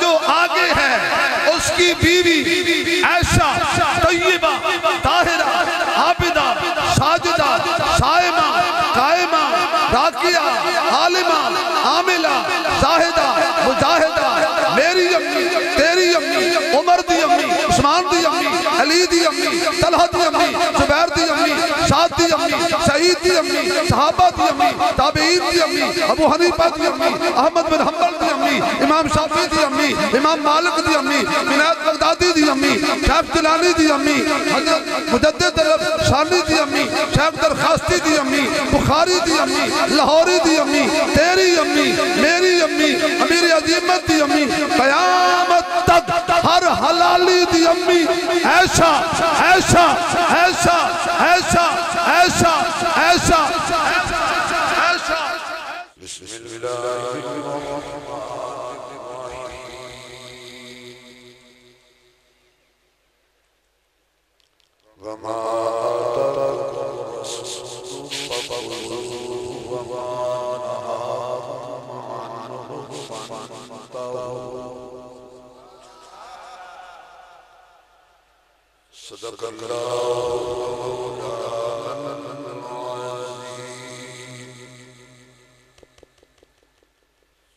جو آگے ہے اس کی بیوی عائشہ طیبہ طاہرہ عابدہ ساجدہ صائمہ قائمہ راکعہ عالمہ عاملہ زاہدہ مجاہدہ، میری امی تیری امی عمر دی امی عثمان دی امی علی دی امی طلحہ دی امی زبیر دی امی سعد دی امی سعید دی امی صحابہ دی امی تابعین دی امی ابو حنیفہ دی امی احمد بن حنبل دی امی امام شافعی دی امی امام مالک دی امی عنایت بغدادی دی امی شیخ جیلانی دی امی حضرت مجدد ثانی دی امی شیخ درخواستی دی امی بخاری دی امی لاہوری دی امی تیری امی میری امی امیر عظیمت دی امی قیامت تک ہر حلالی دی امی ایسا ایسا ایسا ایسا ایسا ایسا ایسا بسم اللہ الرحمن وما آتاكم الرسول فخذوه وما نهاكم عنه فانتهوا صدق الله مولانا العظيم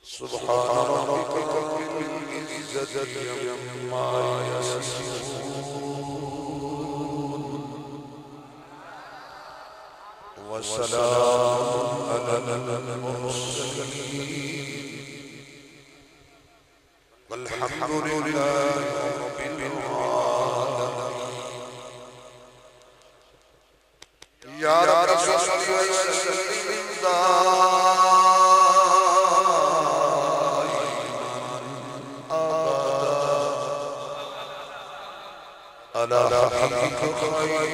سبحان ربك رب العزة عما يصفون وسلام على المرسلين والحمد لله رب العالمين يا رب صل وسلم على حبيبك خير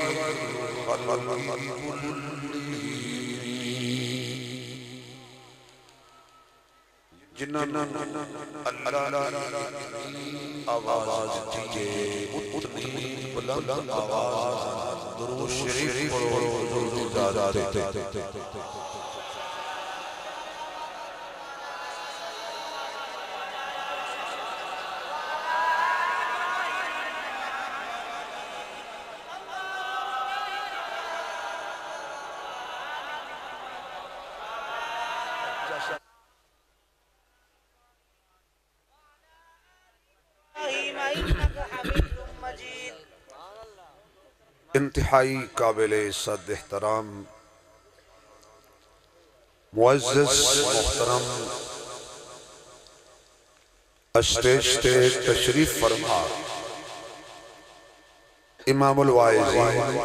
الخلق جنہاں اللہ آواز دیئے اتنی بلند آواز درود شریف پڑھو حضور داتے انتہائی قابل صد احترام معزز محترم اسٹیج تشریف فرما امام الواعظین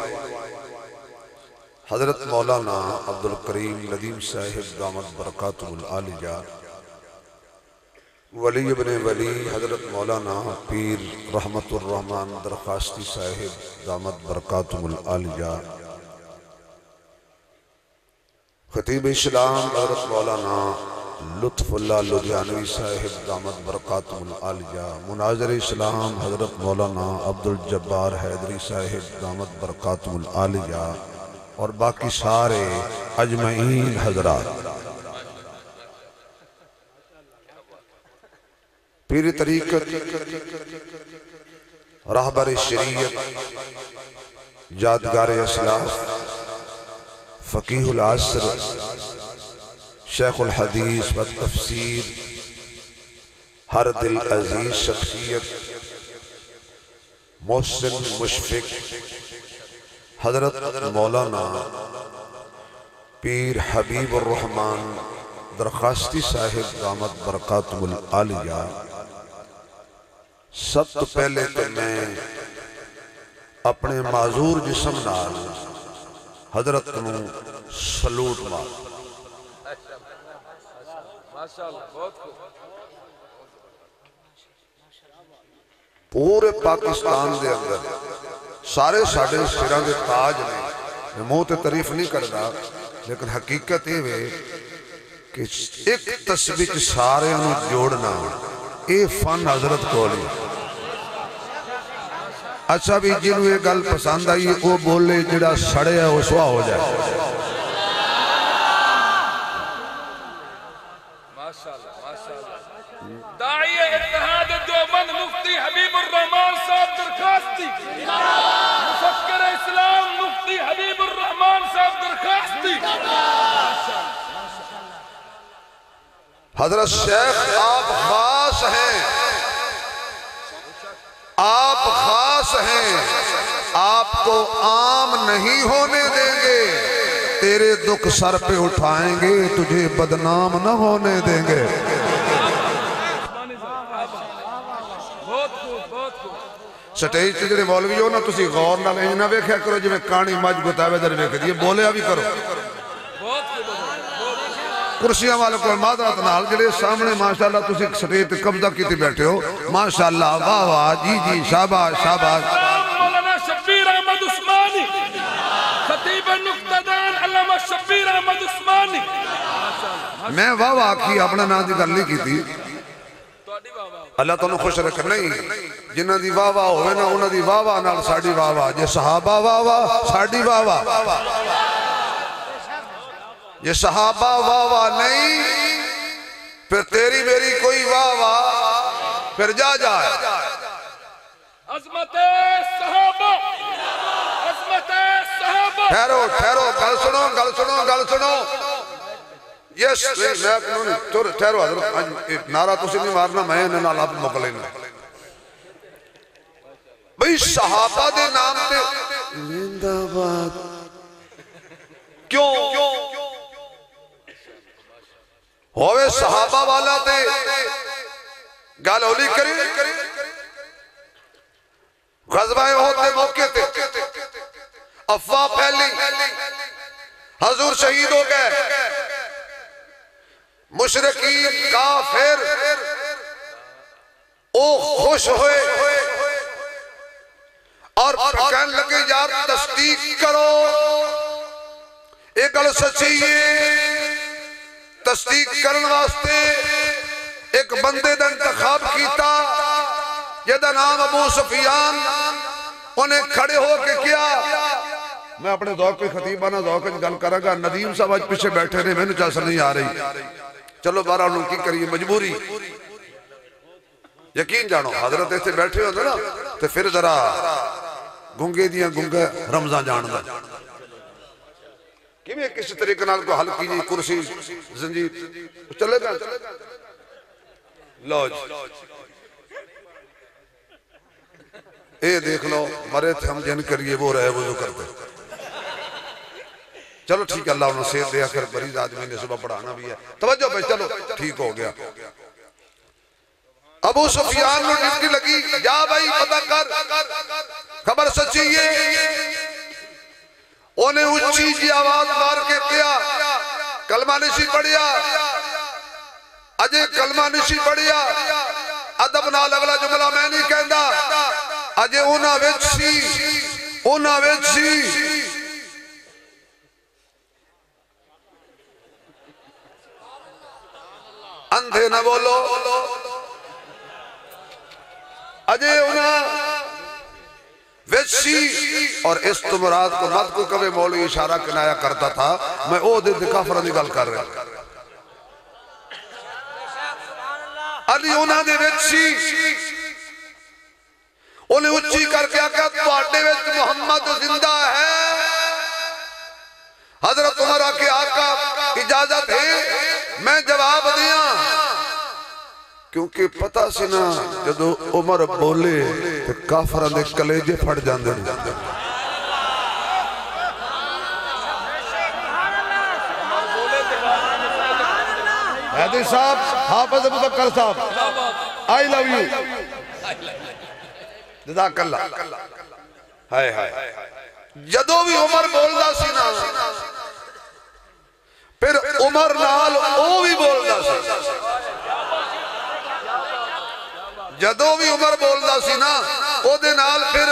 حضرت مولانا عبدالکریم ندیم صاحب دامت برکاتہ العالیہ ولی ابن ولی حضرت مولانا پیر رحمت الرحمن درخواستی صاحب دامت برکاتہ العالیہ خطیب اسلام حضرت مولانا لطف اللہ لدھیانوی صاحب دامت برکاتہ العالیہ مناظر اسلام حضرت مولانا عبدالجبار حیدری صاحب دامت برکاتہ العالیہ اور باقی سارے اجمعین حضرات پیر طریقت رہبر شریعت یادگار اسلاف فقیہ العصر شیخ الحدیث و تفسیر ہر دل عزیز شخصیت محسن مشفق حضرت مولانا پیر حبیب الرحمن درخواستی صاحب دامت برکاتہ العالیہ سب تو پہلے تو میں اپنے معذور جسم نال حضرت نو سلوٹ مار پورے پاکستان دے اندر سارے ساڑھے سران دے تاج نے میں موت تعریف نہیں کرنا لیکن حقیقت یہ ہے کہ ایک تسبیح سارے انہوں جوڑنا اے فن حضرت کو لی اچھا بھی جنہوں یہ گل پسند آئی وہ بولے جڑا سڑے ہے وہ سوا ہو جائے داعی اتحاد حضرت شیخ آپ خاص ہیں، آپ خاص ہیں، آپ کو عام نہیں ہونے دیں گے، تیرے دکھ سر پہ اٹھائیں گے، تجھے بدنام نہ ہونے دیں گے۔ سٹیج تے جڑے مولوی ہو نا تسی غور نال انج نہ ویکھیا کرو جویں کہانی مجھ گتاوے در ویکھ دی، بولیا بھی کرو۔ کرسیاں والے کو معذرت نال جڑے سامنے ماشاءاللہ تسی سٹیج تے قبضہ کیتے بیٹھے ہو، ماشاءاللہ واہ واہ، جی جی شاباش شاباش۔ مولانا شبیر احمد عثمانی، خطیب نقطدان علامہ شبیر احمد عثمانی۔ میں واہ واہ کی اپنا نام دی گل نہیں کیتی، اللہ تعالیٰ خوش رکھ نہیں، جنہ دی واہ واہ ہوئے نا انہ دی واہ واہ نال ساڑی واہ واہ، جے صحابہ واہ واہ ساڑی واہ واہ، جے صحابہ واہ واہ نہیں پھر تیری میری کوئی واہ واہ پھر جا جائے۔ عظمت صحابہ، عظمت صحابہ۔ ٹھہرو ٹھہرو، گل سنو گل سنو گل سنو، یس میں اپنوں نے ٹھہرو حضرت نعرہ تسی نہیں مارنا، میں انہیں نال آپ مکلے نے بھئی صحابہ دے نام تے زندہ باد کیوں ہوئے صحابہ والا تے گال ہولی کری غزوہ احد دے موقع تے افواہ پھیلی، حضور شہید ہو گئے، مشرکین کافر او خوش ہوئے اور کہنے لگے یار تصدیق کرو ایک گل سچی ہے، تصدیق کرن واسطے ایک بندے دا انتخاب کیتا جہدا نام ابو سفیان، انہیں کھڑے ہو کے کیا۔ میں اپنے ذوق کے خطیبانہ ذوق کے گل کرا گا، ندیم صاحب آج پیچھے بیٹھے رہے، میں نے چاہ سر نہیں آ رہی، چلو بارہ انہوں کی کریے مجبوری، یقین جانو حضرت ایسے بیٹھے ہوتے نا تو پھر ذرا گنگے دیاں گنگے رمضان جان دا کہ میں کسی طریقے نال کو حل کیجئے، کرسی زنجیر چلے گا لو جی اے دیکھ لو مرے تھے ہم جن کریے وہ رہے وضو کرتے، چلو ٹھیک ہے اللہ انہوں سے دے آخر مریض آدمی نے صبح پڑھانا بھی ہے، توجہ پہ چلو ٹھیک ہو گیا۔ ابو سفیان نے ڈیوٹی لگی، جا بھائی پتہ کر خبر سچی ہے، انہیں اچھی جی آواز مار کے کیا کلمہ نشی پڑھیا، اجے کلمہ نشی پڑھیا، ادب نال اگلا جملہ میں نہیں کہندا، اجے اونا وچ سی اندھے نہ بولو، اجے اونا ویسی، اور اس تمراد کو مد کو کبھی مولوی اشارہ کنایا کرتا تھا، میں او دے کافر نگل کر رہا علی اونا دے ویسی، انہیں اچھی کر کے آکھا تواڈے وچ محمد زندہ ہے۔ حضرت عمر آکے آقا اجازت ہے میں جواب دیاں، کیونکہ پتہ سی نا جدو عمر بولے تو کافران دے کلیجے پھڑ جاندے ہیں۔ حیدر صاحب، حافظ ابو بکر صاحب، I love you، جزاک اللہ، ہائے ہائے، جدو بھی عمر بولدا سی نا پھر عمر نال او بھی بولدا سی، جدو بھی عمر بولدا سی نا او دے نال پھر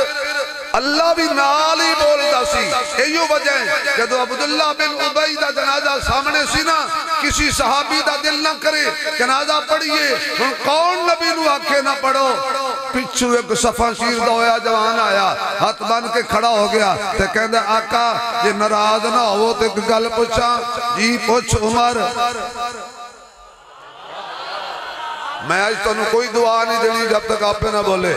اللہ بھی نال ہی بولدا سی۔ ایو وجہ ہے جدو عبداللہ بن عبی دا جنازہ سامنے سی نا کسی صحابی دا دل نہ کرے جنازہ پڑھئے، کون نبی نو آکھے نہ پڑھو، پچھو ایک صفحہ شیر دا ہویا جوان آیا ہاتھ بن کے کھڑا ہو گیا تے کہندے آقا یہ ناراض نہ ہو تے گل پوچھا، جی پوچھ عمر، میں آج تو کوئی دعا نہیں دینی جب تک آپ پہ نہ بولے،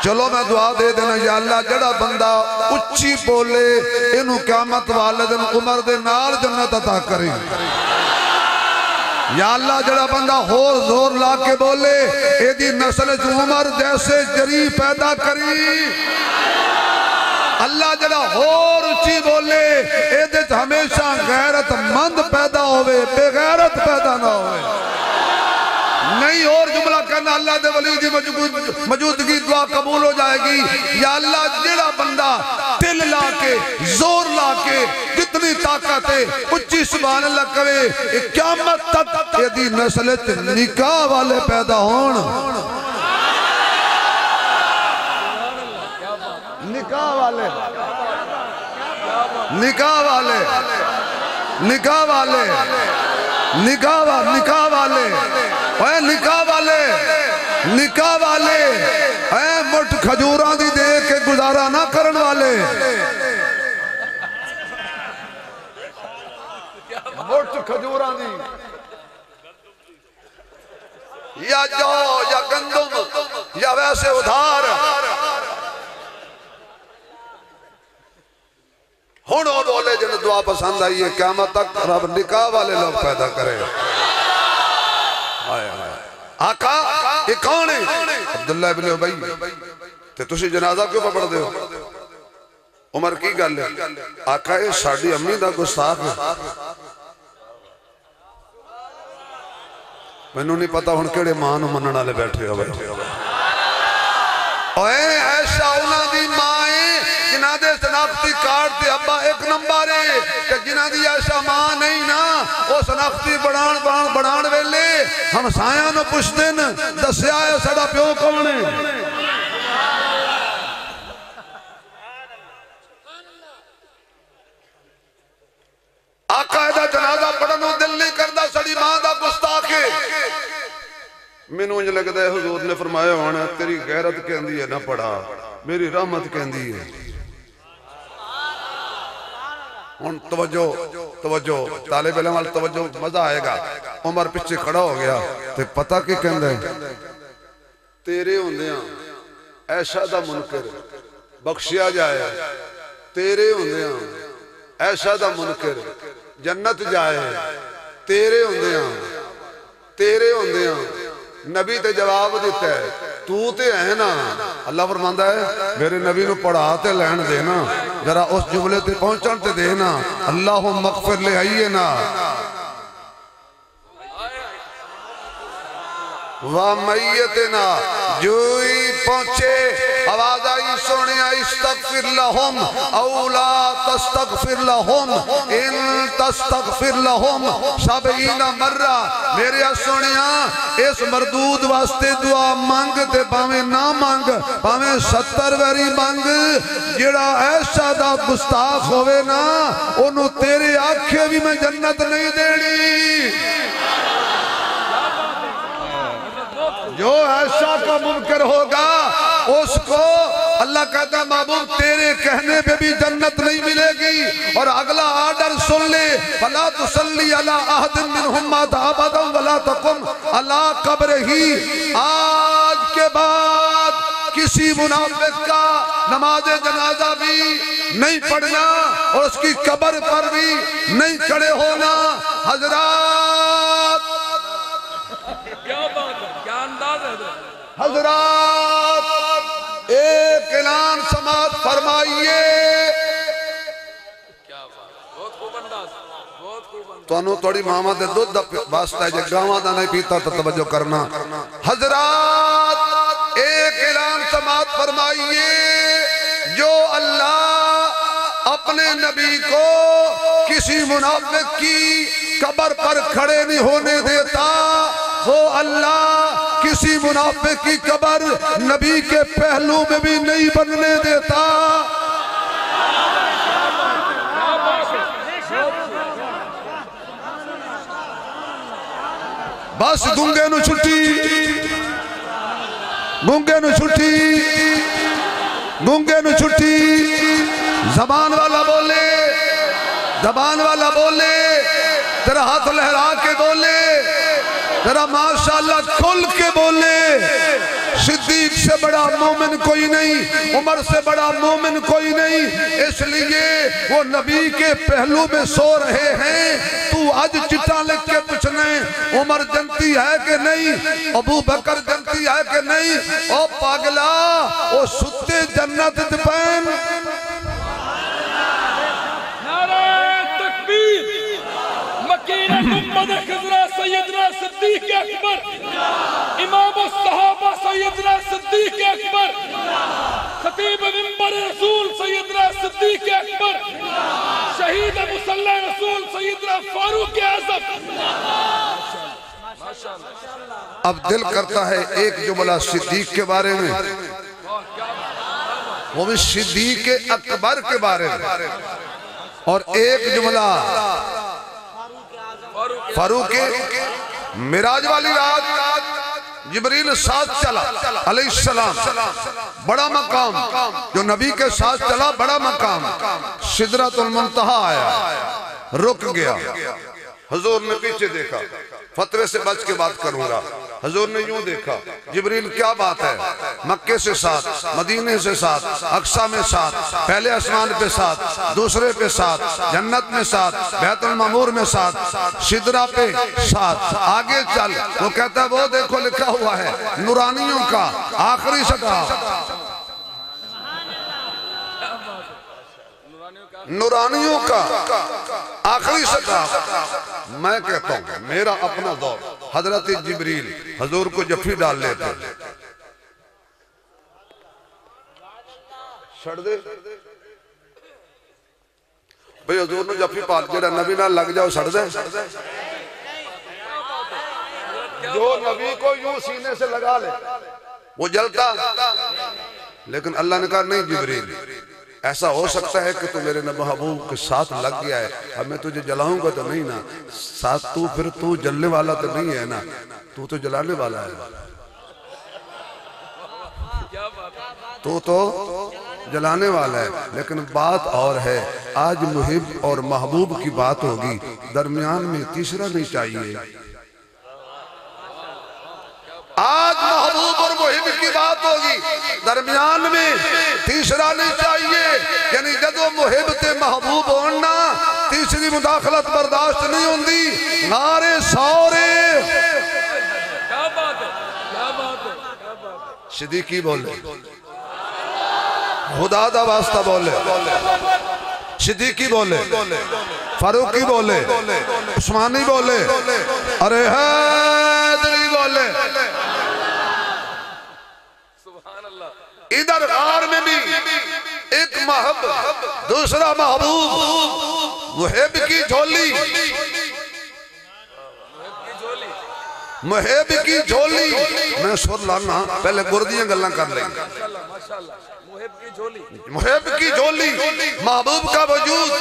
چلو میں دعا دے دینا یا اللہ جڑا بندہ اچھی بولے انہوں قیامت والدن عمر دے نال جنت عطا کریں، یا اللہ جڑا بندہ ہور زور لا کے بولے اے دی نسل عمر جیسے جری پیدا کری اللہ جڑا ہور اچھی بولے اے دے ہمیشہ غیرت مند پیدا ہوئے بے غیرت پیدا نہ ہوئے نہیں اور جملہ کہنا اللہ دے ولی دی موجودگی دعا قبول ہو جائے گی یا اللہ جڑا بندہ دل لا کے زور لا کے جتنی طاقت ہے اچھی سبحان اللہ کرے قیامت تک یہ دی نسل نکاح والے پیدا ہون نکاح والے نکاح والے نکاح والے نکاح والے اے نکاح والے نکاح والے اے مٹھ کھجوراں دی دے کے گزارا نہ کرن والے مٹھ کھجوراں دی یا جو یا گندم یا ویسے ادھار ہونو بولے جن دعا پسند آئی ہے قیامت تک رب نکاح والے لوگ پیدا کرے آقا یہ کون ہے عبداللہ ابن عبی تے تسی جنازہ کیوں پڑھ دے ہو عمر کی گل ہے آقا یہ ساڑھی امی دا گستاخ ہے میں نو نہیں پتا ہون کیڑے ماں نو منن والے بیٹھے ہوئے اوے ایسا انہاں دی ماں ہے جنہاں دے شناختی کارڈ تے ابا ایک نمبر ہے کہ جنہاں دی ایسا ماں نہیں نا وہ شناختی بڑھان ویلے ہم سایاں نو پوچھ دن دسیا ہے سڑا پیو کون ہے آقا دا جنازہ پڑھنو دل نہیں کردہ سڑی ماں دا گستاخ ہے میں نو انج لگتا ہے حضور نے فرمایا ہونا تیری غیرت کے اندھی ہے نہ پڑھا میری رحمت کے اندھی ہے ان توجہ طالب علم وال توجہ مزہ آئے گا عمر پچھے کھڑا ہو گیا تے پتہ کی کہندہ ہے تیرے ہوندیاں ایشا دا منکر بخشیا جائے تیرے ہوندیاں ایشا دا منکر جنت جائے تیرے ہوندیاں نبی تے جواب دیتا ہے تو تے ہے نا اللہ فرماندہ ہے میرے نبی نو پڑھاتے لین دینا ذرا اس جملے تے پہنچن تے دینا اللہم اغفر لے آئیے نا وَمَيَّتِنَا جوئی پہنچے آواز آئی سونیا استغفر لہم او لا تستغفر لہم ان تستغفر لہم 70 مرہ میرے سونیا اس مردود واسطے دعا مانگ تے پاویں نہ مانگ پاویں 70 ویری مانگ جڑا ایسا دا گستاخ ہوئے نا انہوں تیرے آنکھیں بھی میں جنت نہیں دینی جو ایسا کا منکر ہوگا اس کو اللہ کہتا ہے محبوب تیرے کہنے پہ بھی جنت نہیں ملے گی اور اگلا آرڈر سن لے فَلَا تُسَلِّ عَلَىٰ أَحَدٍ مِّنْهُمْ مَاتَ أَبَدًا وَلَا تَقُمْ عَلَىٰ قَبْرِهِ آج کے بعد کسی منافق کا نماز جنازہ بھی نہیں پڑھنا اور اس کی قبر پر بھی نہیں کھڑے ہونا حضرات کیا بات ہے کیا انداز ہے حضرات ایک اعلان سماعت فرمائیے کیا بات بہت خوب انداز بہت خوب انداز تو انہوں توڑی محمد دودھ دا واسطہ ہے جب گاواں دا نہیں پیتا تو توجہ کرنا حضرات ایک اعلان سماعت فرمائیے جو اللہ اپنے نبی کو کسی منافق کی قبر پر کھڑے نہیں ہونے دیتا وہ اللہ کسی منافق کی قبر نبی کے پہلو میں بھی نہیں بننے دیتا بس گنگے نو چھٹی زبان والا بولے تیرا ہاتھ لہرا کے بولے تیرا ماشاءاللہ کھل کے بولے صدیق سے بڑا مومن کوئی نہیں عمر سے بڑا مومن کوئی نہیں اس لیے وہ نبی کے پہلو میں سو رہے ہیں تو آج چٹا لکھ کے پوچھنے عمر جنتی ہے کہ نہیں، ابو بکر جنتی ہے کہ نہیں، او پاگلا او ستے جنت دپین۔ نعرہ تکبیر، مکینہ گنبد خضرا سیدنا صدیق اکبر، امام الصحابہ سیدنا صدیق اکبر، خطیب منبر رسول سیدنا صدیق اکبر، شہید مسلح رسول سیدنا فاروق اعظم۔ اب دل کرتا ہے ایک جملہ صدیق کے بارے میں، وہ بھی صدیق اکبر کے بارے میں، اور ایک جملہ فاروق معراج والی رات جبریل ساتھ چلا علیہ السلام، بڑا مقام جو نبی کے ساتھ چلا، بڑا مقام، سدرۃ المنتہا آیا، رک گیا، حضور نے پیچھے دیکھا، فتوے سے بچ کے بات کروں گا، حضور نے یوں دیکھا، جبریل کیا بات ہے، مکے سے ساتھ، مدینے سے ساتھ، اقصی میں ساتھ، پہلے آسمان پہ ساتھ، دوسرے پہ ساتھ، جنت میں ساتھ، بیت المعمور میں ساتھ، سدرہ پہ ساتھ، آگے چل، وہ کہتا ہے وہ دیکھو لکھا ہوا ہے نورانیوں کا آخری سطح، نورانیوں کا آخری سطح۔ میں کہتا ہوں میرا اپنا دور، حضرت جبریل حضور کو جفی ڈال لیتے، چھڑ دے بھئی حضور نے جفی پال جڑا نبی نہ لگ جاؤ چھڑ دے، جو نبی کو یوں سینے سے لگا لے وہ جلتا، لیکن اللہ نے کہا نہیں جبریل، ایسا ہو سکتا ہے کہ تو میرے محبوب کے ساتھ لگ گیا ہے، اب میں تجھے جلاؤں گا تو نہیں نا، ساتھ تو پھر تو جلنے والا تو نہیں ہے نا، تو جلانے والا ہے، تو جلانے والا ہے، لیکن بات اور ہے، آج محب اور محبوب کی بات ہوگی، درمیان میں تیسرا نہیں چاہیے، آج محبوب اور محب کی بات ہوگی، درمیان میں تیسرا نہیں چاہیے، یعنی جدو محب تے محبوب ہونا تیسری مداخلت برداشت نہیں ہوندی، نعرے سورے، کیا بات ہے، کیا بات ہے، کیا بات ہے، صدیقی بولے، خدا دا واسطہ بولے، صدیقی بولے، فاروقی بولے، عثمانی بولے، ارے حیدری بولے، ادھر غار میں بھی ایک محب دوسرا محبوب، محب کی جھولی، محب کی جھولی، میں سر لانا پہلے گردیاں گلنا کر لیں، محب کی جھولی، محبوب کا وجود،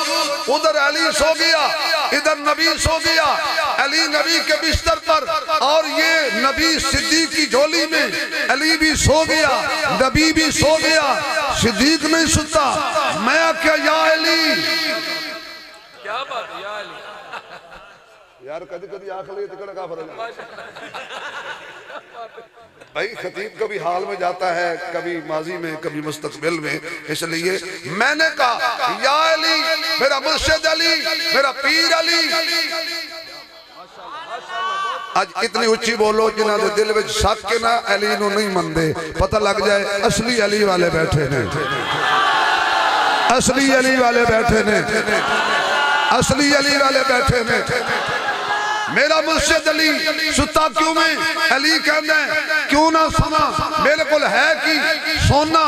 ادھر علی سو گیا، ادھر نبی سو گیا، علی نبی کے بستر پر، اور یہ نبی صدیق کی جھولی میں، علی بھی سو گیا، نبی بھی سو گیا، صدیق نہیں ستا، میں کیا یا علی، کیا بات ہے یا علی، یار کدی کدی آخری تکڑا کا فرق بھائی، خطیب کبھی حال میں جاتا ہے، کبھی ماضی میں، کبھی مستقبل میں، اس لیے میں نے کہا یا علی، میرا مرشد علی، میرا پیر علی، آج اتنی اچھی بولو جنہاں دے دل وچ شک کے نہ علی نو نہیں مندے، پتہ لگ جائے اصلی علی والے بیٹھے نے، اصلی علی والے بیٹھے نے، اصلی علی والے بیٹھے نے، میرا مرشد علی ستا کیوں میں، علی کہنا ہے کیوں نہ سنا، میرے کل ہے کی سونا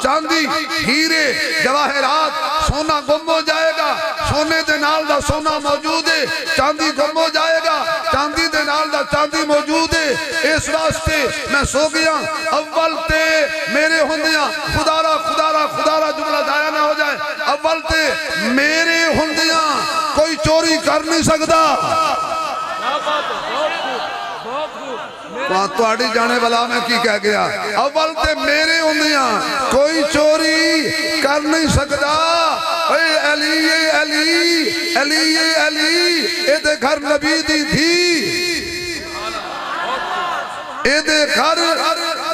چاندی ہیرے جواہرات، سونا گم ہو جائے گا، سونے دے نال دا سونا موجود ہے، چاندی گم ہو جائے گا، چاندی دے نال دا چاندی موجود ہے، اس واسطے میں سو گیا، اول تے میرے ہندیاں، خدارہ جملہ ضائع نہ ہو جائے، اول تے میرے ہندیاں کوئی چوری کر نہیں سکتا، تو آڑی جانے والا میں کی کہہ گیا، اول تے میرے ہندیاں کوئی چوری کر نہیں سکتا، اے علی علی علی علی، اے دے گھر نبی دی تھی، اے دے گھر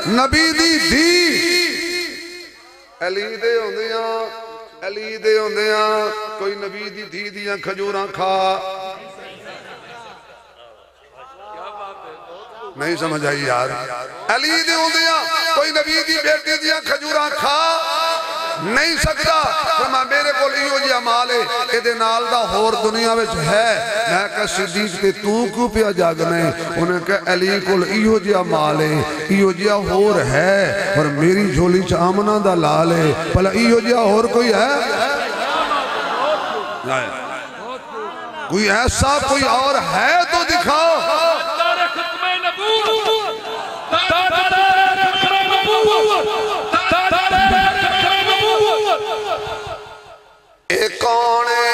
نبی دی تھی، علی دے ہوندیاں کوئی نبی دی تھی دیاں کھجوراں کھا، نہیں سمجھ آئی یار علی دی ہوندیاں کوئی نبی دی بیٹی دیاں کھجوراں کھا نہیں سکتا فرما میرے کو ایو جی عمال ہے ایدے نال دا ہور دنیا وچ ہے میں کہا صدیق تے تو کیوں پیا جاگنے انہیں کہا علی کو ایو جی عمال ہے ایو جی ہور ہے اور میری جھولی چامنہ دا لال ہے پہلا ایو جی ہور کوئی ہے کوئی ایسا کوئی اور ہے تو دکھاؤ ایک کونے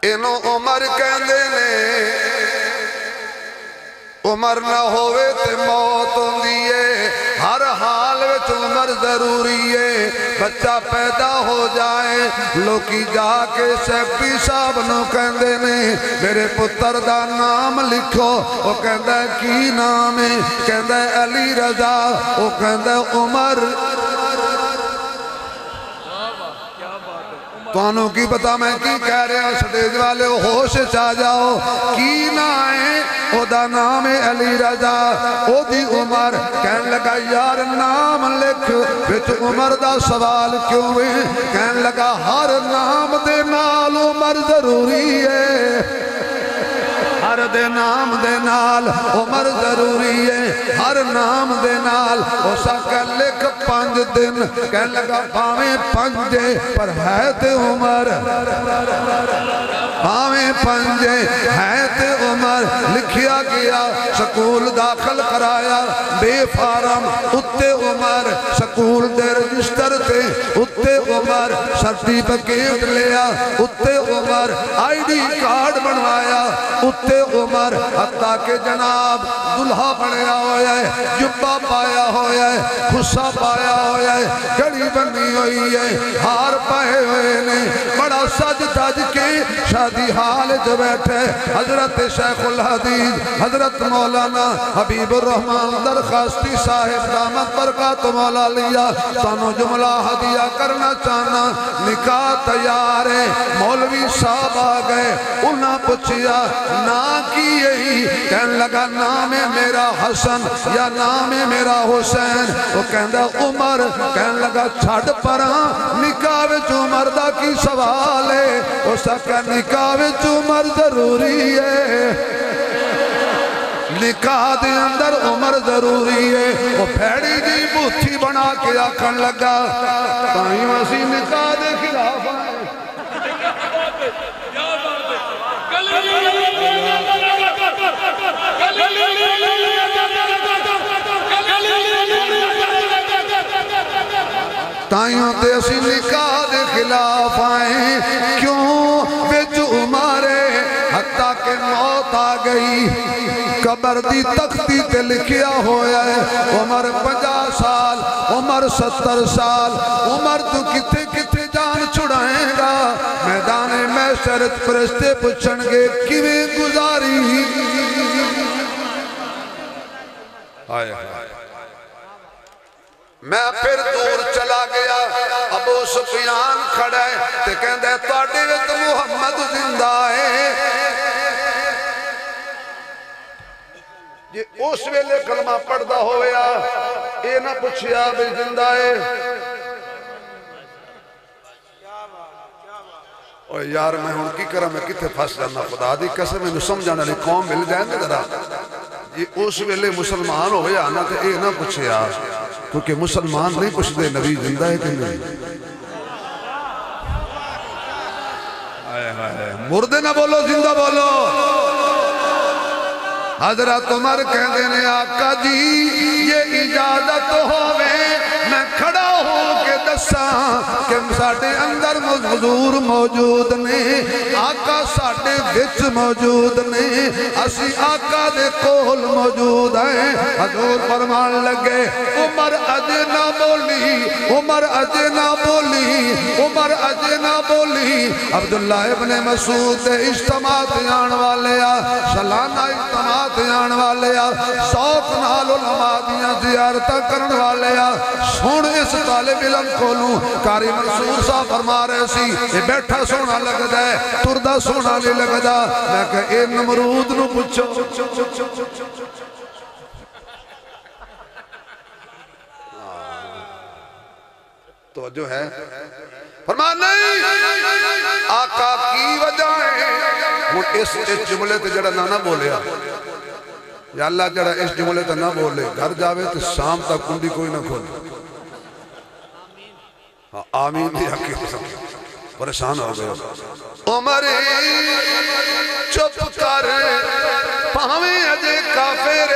انہوں عمر کہندے نے عمر نہ ہوئے تے موت ہوندیے ہر حال وچ عمر ضروری ہے بچہ پیدا ہو جائے لوکی جا کے سیپٹی صاحب نو کہندے نے میرے پتر دا نام لکھو وہ کہندہ کی نام ہے کہندہ علی رضا وہ کہندہ عمر تو انہوں کی پتا میں کی کہہ رہے ہیں سٹیج والے ہوش چاہ جاؤ کی نائیں او دا نام علی رضا او دی عمر کہن لگا یار نام لکھ بچ عمر دا سوال کیوں ہے کہن لگا ہر نام دے نال عمر ضروری ہے ہر دے نام دے نال عمر ضروری ہے ہر نام دے نال او سکا لکھ 5 دن کہن لگا پاویں 5 پر ہے تے عمر پاویں 5 ہے تے عمر لکھیا گیا سکول داخل کرایا بے فارم اتے عمر سکول دے رجسٹر تے اتے عمر سرٹیفکیٹ لیا اتے عمر آئی ڈی کارڈ بنوایا اتے عمر حتیٰ کہ جناب دلہا بنیا ہویا ہے جبہ پایا ہویا ہے خصہ پایا ہویا ہے گھڑی بنی ہوئی ہے ہار پائے ہوئے نے بڑا سج تج کے شادی حال جو بیٹھے حضرت شیخ الحدیث حضرت مولانا حبیب الرحمن درخواستی صاحب دامت برکات مولا لیا سانو جملہ ہدیہ کرنا چاہنا نکاح تیار ہے مولوی صاحب آگئے انہاں پچھیا نا کی یہی کہن لگا نام میرا حسن یا نام میرا حسین وہ کہندہ عمر کہن لگا چھڑ پران نکاح وچ عمر دا کی سوال ہے وہ سکا نکاح وچ عمر ضروری ہے نکاح دے اندر عمر ضروری ہے وہ پھیڑی جی بوتھی بنا کے آکھن لگا تائیں وسی نکاح دے خلاف آئے تائیوں تے اسی نکاح دے خلاف آئیں کیوں بچ عمارے حتیٰ کہ موت آ گئی قبر دی تختی تے لکھیا ہویا ہے عمر 50 سال عمر 70 سال عمر تو کتے کتے جان چھڑائیں گا میدان محشر فرشتے پوچھن گے کیویں گزاری آئے میں پھر دور چلا گیا ابو سفیان کھڑا ہے تے کہندے تواڈے وچ محمد زندہ ہے یہ اس ویلے کلمہ پڑھدا ہویا اے نہ پوچھیا بھی زندہ ہے اور یار میں ہوں کی کرا میں کتے پھنس جانا خدا دی قسم میں سمجھانا لی قوم مل جائیں گے ذرا یہ اس ویلے مسلمان ہو گیا نا تے اے نہ پوچھیا کیونکہ مسلمان نہیں پوچھ دے نبی زندہ ہے کہ نہیں مردے نہ بولو زندہ بولو حضرت عمر کہہ دینے آقا جی یہ اجازت ہوئے میں کھڑا ہو کے دساں کہ ساڑھے اندر حضور موجود نے آقا ساڑھے وچ موجود نے اسی آقا دے کول موجود ہیں حضور فرمان لگے عمر اج نہ بولی عمر اج نہ بولی عمر اج نہ بولی عبداللہ ابن مسعود اجتماعات آن والے سالانہ اجتماعات آن والے سوک نال علماء دیاں زیارتہ کرن والے سن اس طالب علم کولوں قاری منصور صاحب فرما رہے سی یہ بیٹھا سونا لگدا ہے تردہ سونا نہیں لگدا میں کہ اے نمرود نو پوچھو توجہ ہے فرما نہیں آقا کی وجہ ہے اس جملے تے جڑا نہ بولیا یا اللہ جڑا اس جملے تے نہ بولے گھر جاوے تو شام تک کنڈی کوئی نہ کھولے آمین بھی حقیقت پریشان ہو گئے عمر چپ کر پاویں اجے کافر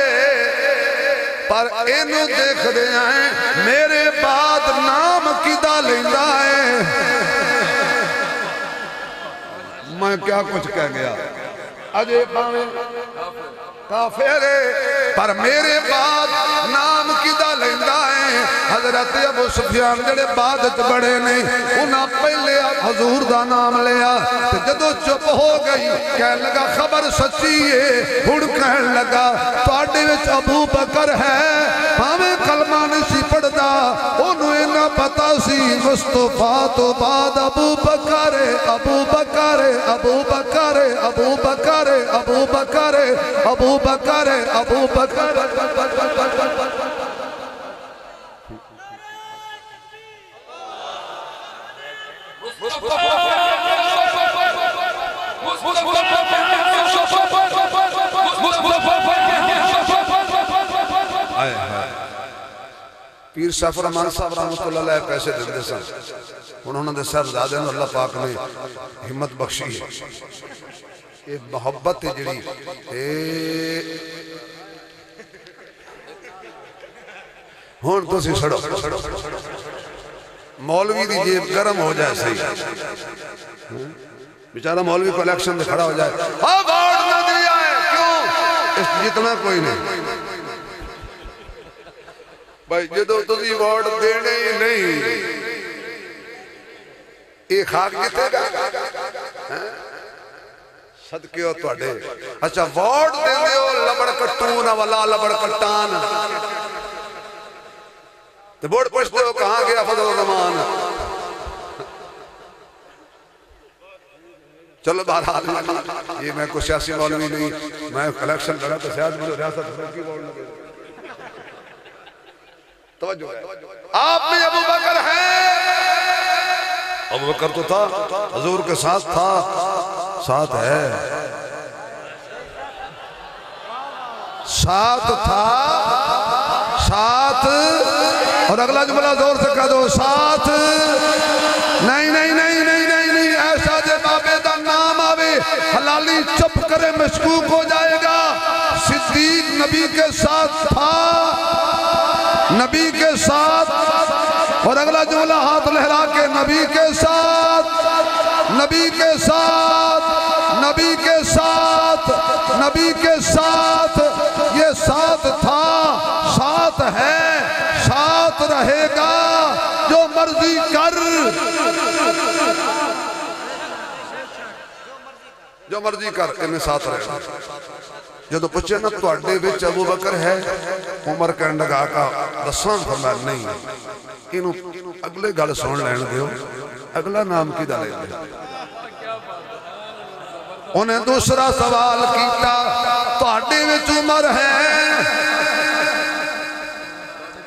پر اینو دیکھ دے ہیں میرے بعد نام کدا لیندہ ہے میں کیا کچھ کہہ گیا اجے پاویں کافر پر میرے بعد نام کدا لیندہ ہے حضرت ابو سفیان جڑے بعد بڑے نہیں انہاں پہلے حضور دا نام لیا تو جدو چپ ہو گئی کہنے لگا خبر سچی ہے ہڑ کہنے لگا تواڈے وچ ابو بکر ہے ہمیں کلمہ نہیں پڑھدا انہوں اینا پتا سی مصطفیٰ تو بعد ابو بکر ابو بکر ابو بکر ابو بکر ابو بکر ابو بکر ابو بکر پیر صاحب رحمان صاحب رحمت اللہ علیہ پیسے دے سن انہوں نے سر زیادہ اللہ پاک نے ہمت بخشی ہے یہ محبت جڑی ہون تو سی سڑو مولوی دی جیب گرم ہو جائے صحیح بیچارہ مولوی کو الیکشن میں کھڑا ہو جائے وارڈ نہ دیا ہے کیوں اس جتنا کوئی نہیں بھائی جدو تسی وارڈ دینے ہی نہیں ایک خاک جتے گا صدقے ہو تو اڈے اچھا وارڈ دینے ہو لبڑ کٹون والا لبڑ کٹان تو بورڈ پوچھتے ہو کہاں گیا فضل الرحمان چلو بہرحال یہ میں کوئی سیاسی مولوی نہیں میں الیکشن لڑا تو سیاست مجھے ریاست کی وارڈ لگے توجہ آپ میں ابو بکر ہے ابو بکر تو تھا حضور کے ساتھ تھا ساتھ ہے ساتھ تھا ساتھ اور اگلا جملہ زور سے کہہ دو ساتھ نہیں نہیں نہیں نہیں نہیں نہیں ایسا جے بابے دا نام آوے حلالی چپ کرے مشکوک ہو جائے گا صدیق نبی کے ساتھ تھا نبی کے ساتھ اور اگلا جملہ ہاتھ لہرا کے نبی کے ساتھ نبی کے ساتھ نبی کے ساتھ نبی کے ساتھ یہ ساتھ تھا ساتھ ہے ساتھ رہے گا جو مرضی کر جو مرضی کر انہیں ساتھ رہے گا جدو پوچھے نا تو اڈے بچ ابو بکر ہے عمر کہنے لگا کا دسان فرمائے نہیں انہوں اگلے گل سن لین دیو اگلا نام کی دا لین دیو انہیں دوسرا سوال کیتا تو اڈے بچ عمر ہے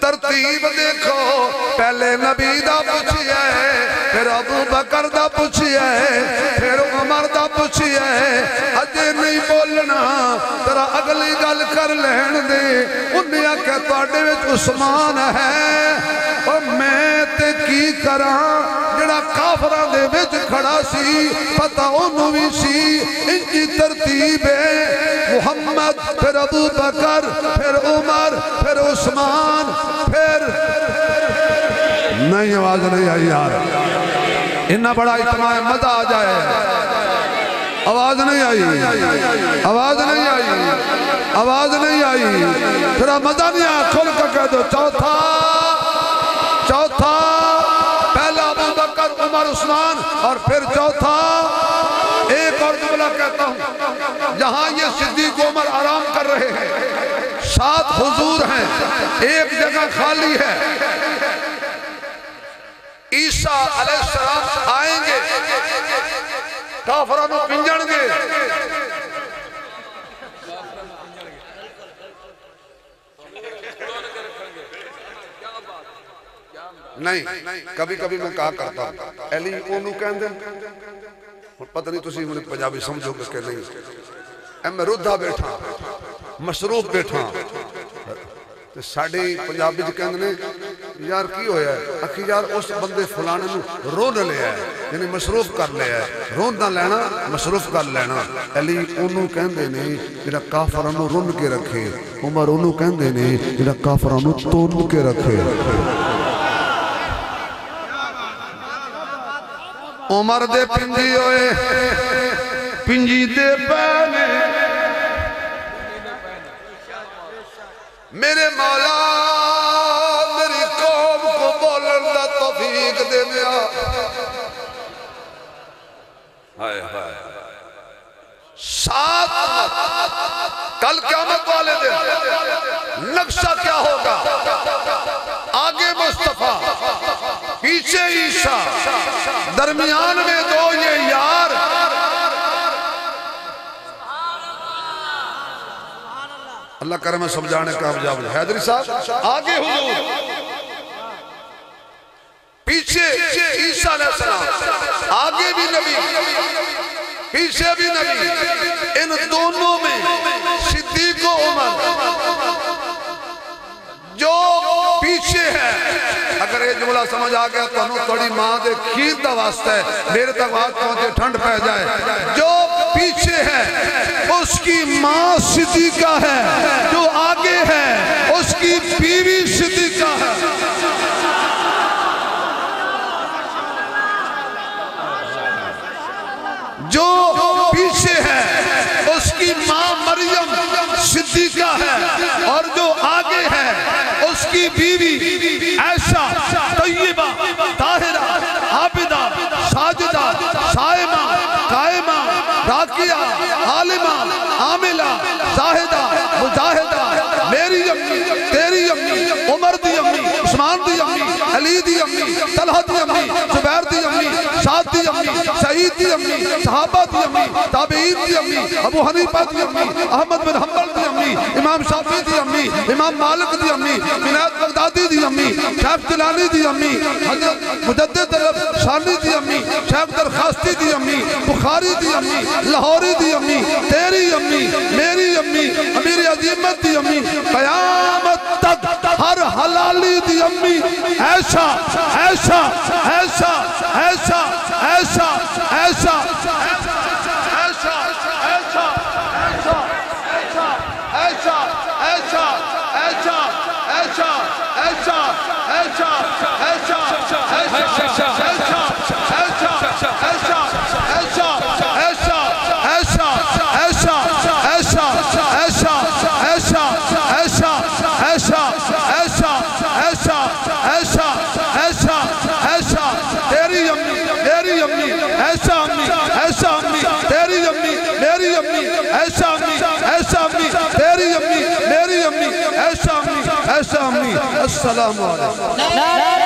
ترتیب دیکھو پہلے نبی دا پوچھی ہے پھر ابو بکر دا پوچھی ہے پھر عمر دا پوچھی ہے اجے نہیں بولنا ترا اگلی گل کر لین دے انہیں آکھا تواڈے وچ عثمان ہے اور میں تے کی کراں جڑا کافراں دے وچ کھڑا سی پتہ انہوں بھی سی ان کی ترتیب ہے محمد پھر ابو بکر پھر عمر پھر عثمان پھر نہیں آواز نہیں آئی یار انہا بڑا اجتماع مزہ آ جائے آواز نہیں آئی آواز نہیں آئی آواز نہیں آئی پھر مزہ نہیں آیا کھل کر کہہ دو چوتھا چوتھا پہلا ابو بکر عمر عثمان اور پھر چوتھا ایک اور جملہ کہتا ہوں، جہاں یہ صدیق عمر آرام کر رہے ہیں، 7 حضور ہیں، ایک جگہ خالی ہے، عیسیٰ علیہ السلام آئیں گے، کافرانو پنجن گے، نہیں کبھی کبھی میں کہا کرتا ہوں ایلی اونو کہن دیں پتہ نہیں تسی مجھے پنجابی سمجھو گے کہ نہیں، اے میں ردھا بیٹھا مصروف بیٹھا ساڑھی پنجابی جی کہن دیں یار کی ہویا ہے اکھی یار اس بندے فلانے نو رون لیا ہے یعنی مصروف کر لیا ہے، رون نہ لینا مصروف کر لینا۔ ایلی اونو کہن دے نہیں جنہا کافرانو رون کے رکھے، عمر اونو کہن دے نہیں جنہا کافرانو تون کے رکھے۔ عمر دے پنجی ہوئے پنجی دے پہنے میرے مولا میری قوم کو بولن دا توفیق دے دیا۔ سات کل قیامت والے دن نقشہ کیا ہوگا؟ آگے مصطفیٰ پیچھے عیسیٰ درمیان میں 2 یہ یار، اللہ کرے میں سمجھانے کا کامیاب ہے۔ حیدری صاحب آگے حضور، پیچھے عیسیٰ علیہ السلام، آگے بھی نبی پیچھے بھی نبی، ان دونوں میں صدیق و عمر جو پیچھے ہے۔ اگر یہ جملہ سمجھ آگیا تو انہوں تھوڑی ماں دے کھیر دا واسطہ ہے، میرے تک بات پہنچے ٹھنڈ پہ جائے۔ جو پیچھے ہے اس کی ماں صدیقہ ہے، جو آگے ہے اس کی بیوی صدیقہ ہے۔ جو پیچھے ہے اس کی ماں مریم صدیقہ ہے، اور جو آگے ہے اس کی بیوی عائشہ طیبہ طاہرہ عابدہ ساجدہ صائمہ قائمہ راکیہ عالمہ عاملہ زاہدہ مجاہدہ، میری امی تیری امی عمر دی امی عثمان دی امی علی دی امی طلحہ دی امی زبیر دی امی سعد دی امی سعید دی امی صحابہ دی امی تابعین دی امی ابو حنیفہ دی امی احمد بن حنبل دی امی امام شافعی دی امی امام مالک دی امی جنید بغدادی دی امی شیخ جلانی دی امی مجدد شانی دی امی شیخ درخواستی دی امی بخاری دی امی لاہوری دی امی تیری امی میری امی امیر عظیمت دی امی قیامت تک ہر حلالی دی امی ایسا ایسا ایسا ایسا ایسا ایسا السلام علیکم۔